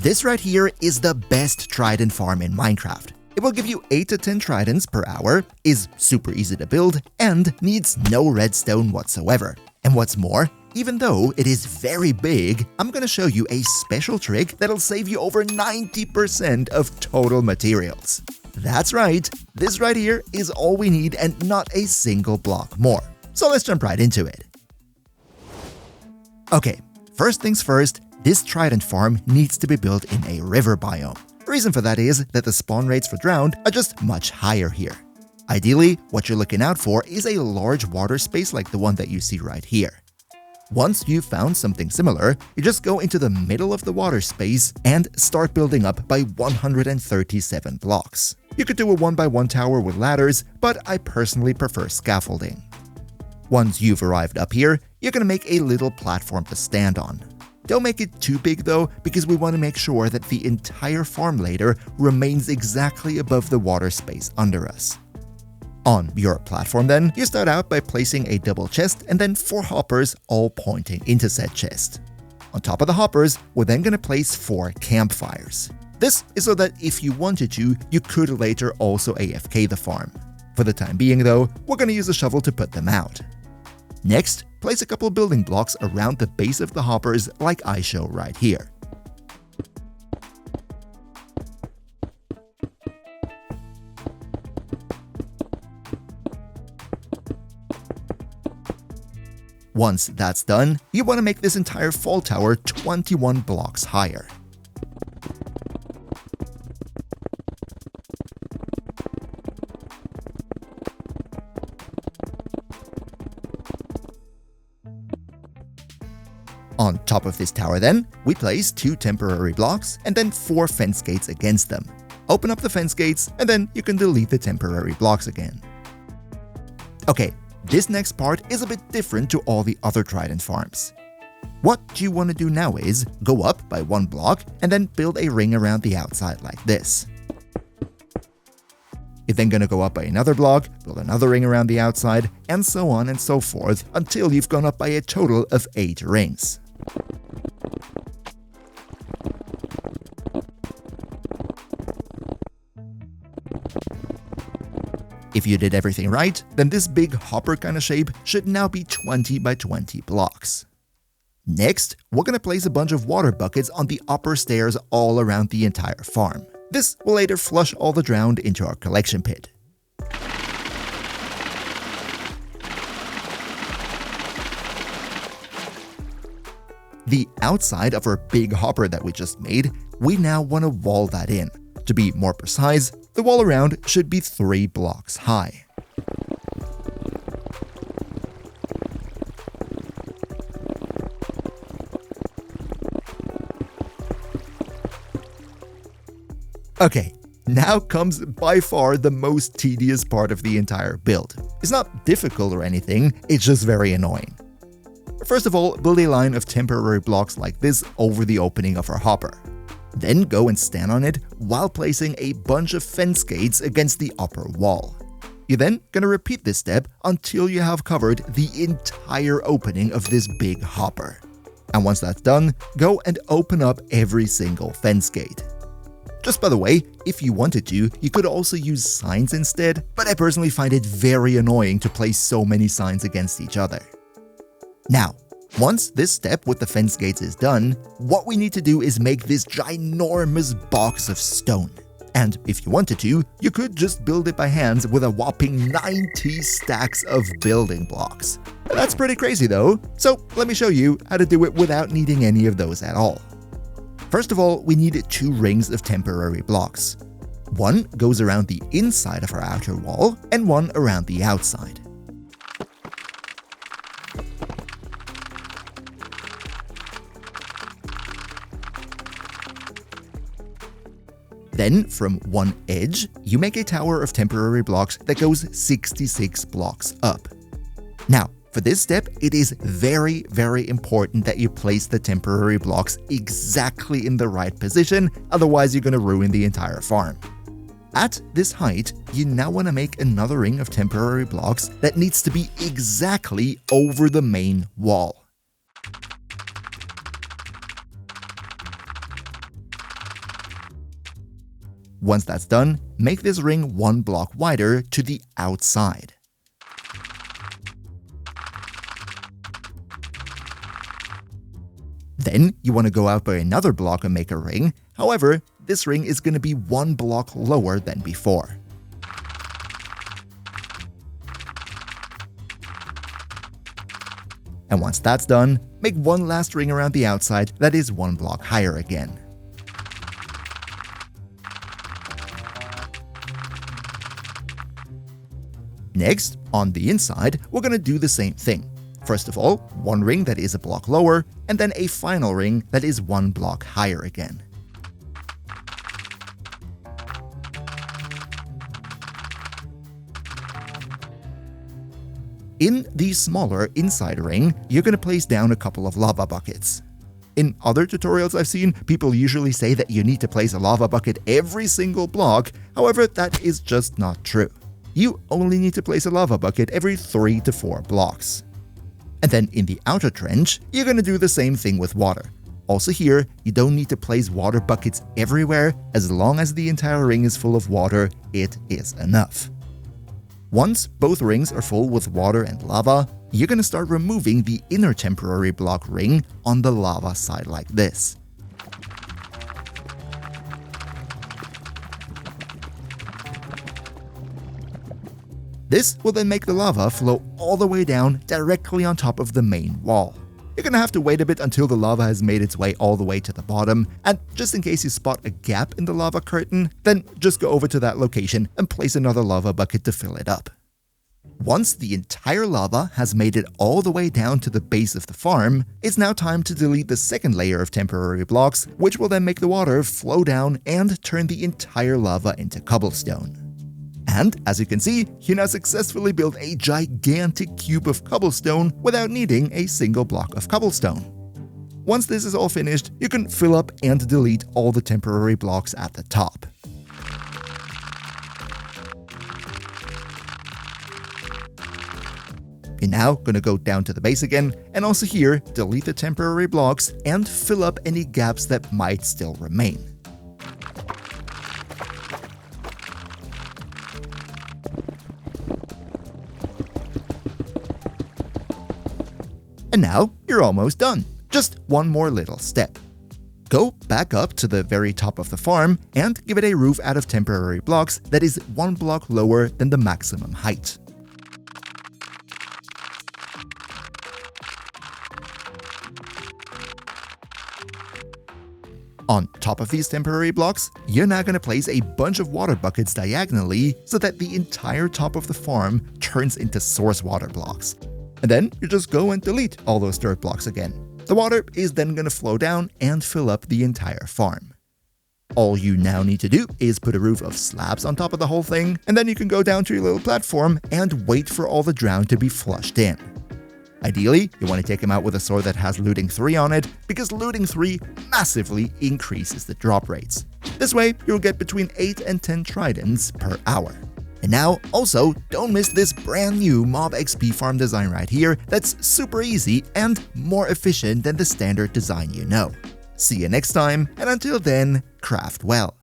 This right here is the best trident farm in Minecraft. It will give you 8 to 10 tridents per hour, is super easy to build, and needs no redstone whatsoever. And what's more, even though it is very big, I'm gonna show you a special trick that'll save you over 90% of total materials. That's right, this right here is all we need and not a single block more. So let's jump right into it. Okay, first things first, this trident farm needs to be built in a river biome. The reason for that is that the spawn rates for drowned are just much higher here. Ideally, what you're looking out for is a large water space like the one that you see right here. Once you've found something similar, you just go into the middle of the water space and start building up by 137 blocks. You could do a 1x1 tower with ladders, but I personally prefer scaffolding. Once you've arrived up here, you're gonna make a little platform to stand on. Don't make it too big though, because we want to make sure that the entire farm later remains exactly above the water space under us. On your platform then, you start out by placing a double chest and then 4 hoppers all pointing into said chest. On top of the hoppers, we're then going to place 4 campfires. This is so that if you wanted to, you could later also AFK the farm. For the time being though, we're going to use a shovel to put them out. Next, place a couple building blocks around the base of the hoppers like I show right here. Once that's done, you want to make this entire fall tower 21 blocks higher. On top of this tower then, we place 2 temporary blocks and then 4 fence gates against them. Open up the fence gates and then you can delete the temporary blocks again. Okay, this next part is a bit different to all the other trident farms. What you want to do now is go up by 1 block and then build a ring around the outside like this. You're then going to go up by another block, build another ring around the outside, and so on and so forth until you've gone up by a total of 8 rings. If you did everything right, then this big hopper kind of shape should now be 20 by 20 blocks. Next, we're going to place a bunch of water buckets on the upper stairs all around the entire farm. This will later flush all the drowned into our collection pit. The outside of our big hopper that we just made, we now want to wall that in. To be more precise, the wall around should be 3 blocks high. Okay, now comes by far the most tedious part of the entire build. It's not difficult or anything, it's just very annoying. First of all, build a line of temporary blocks like this over the opening of our hopper. Then go and stand on it while placing a bunch of fence gates against the upper wall. You're then gonna repeat this step until you have covered the entire opening of this big hopper. And once that's done, go and open up every single fence gate. Just by the way, if you wanted to, you could also use signs instead, but I personally find it very annoying to place so many signs against each other. Now, once this step with the fence gates is done, what we need to do is make this ginormous box of stone. And if you wanted to, you could just build it by hand with a whopping 90 stacks of building blocks. That's pretty crazy though, so let me show you how to do it without needing any of those at all. First of all, we need 2 rings of temporary blocks. One goes around the inside of our outer wall and one around the outside. Then, from one edge, you make a tower of temporary blocks that goes 66 blocks up. Now, for this step, it is very, very important that you place the temporary blocks exactly in the right position, otherwise you're going to ruin the entire farm. At this height, you now want to make another ring of temporary blocks that needs to be exactly over the main wall. Once that's done, make this ring 1 block wider to the outside. Then you want to go out by another block and make a ring. However, this ring is going to be 1 block lower than before. And once that's done, make 1 last ring around the outside that is 1 block higher again. Next, on the inside, we're going to do the same thing. First of all, 1 ring that is a block lower, and then a final ring that is 1 block higher again. In the smaller inside ring, you're going to place down a couple of lava buckets. In other tutorials I've seen, people usually say that you need to place a lava bucket every single block. However, that is just not true. You only need to place a lava bucket every 3 to 4 blocks. And then in the outer trench, you're going to do the same thing with water. Also here, you don't need to place water buckets everywhere. As long as the entire ring is full of water, it is enough. Once both rings are full with water and lava, you're going to start removing the inner temporary block ring on the lava side like this. This will then make the lava flow all the way down directly on top of the main wall. You're gonna have to wait a bit until the lava has made its way all the way to the bottom, and just in case you spot a gap in the lava curtain, then just go over to that location and place another lava bucket to fill it up. Once the entire lava has made it all the way down to the base of the farm, it's now time to delete the second layer of temporary blocks, which will then make the water flow down and turn the entire lava into cobblestone. And as you can see, you now successfully built a gigantic cube of cobblestone without needing a single block of cobblestone. Once this is all finished, you can fill up and delete all the temporary blocks at the top. You're now going to go down to the base again, and also here, delete the temporary blocks and fill up any gaps that might still remain. And now you're almost done. Just one more little step. Go back up to the very top of the farm and give it a roof out of temporary blocks that is 1 block lower than the maximum height. On top of these temporary blocks, you're now going to place a bunch of water buckets diagonally so that the entire top of the farm turns into source water blocks. And then you just go and delete all those dirt blocks again. The water is then going to flow down and fill up the entire farm. All you now need to do is put a roof of slabs on top of the whole thing, and then you can go down to your little platform and wait for all the drown to be flushed in. Ideally, you want to take him out with a sword that has looting 3 on it, because looting 3 massively increases the drop rates. This way, you'll get between 8 and 10 tridents per hour. And now, also, don't miss this brand new Mob XP Farm design right here that's super easy and more efficient than the standard design you know. See you next time, and until then, craft well.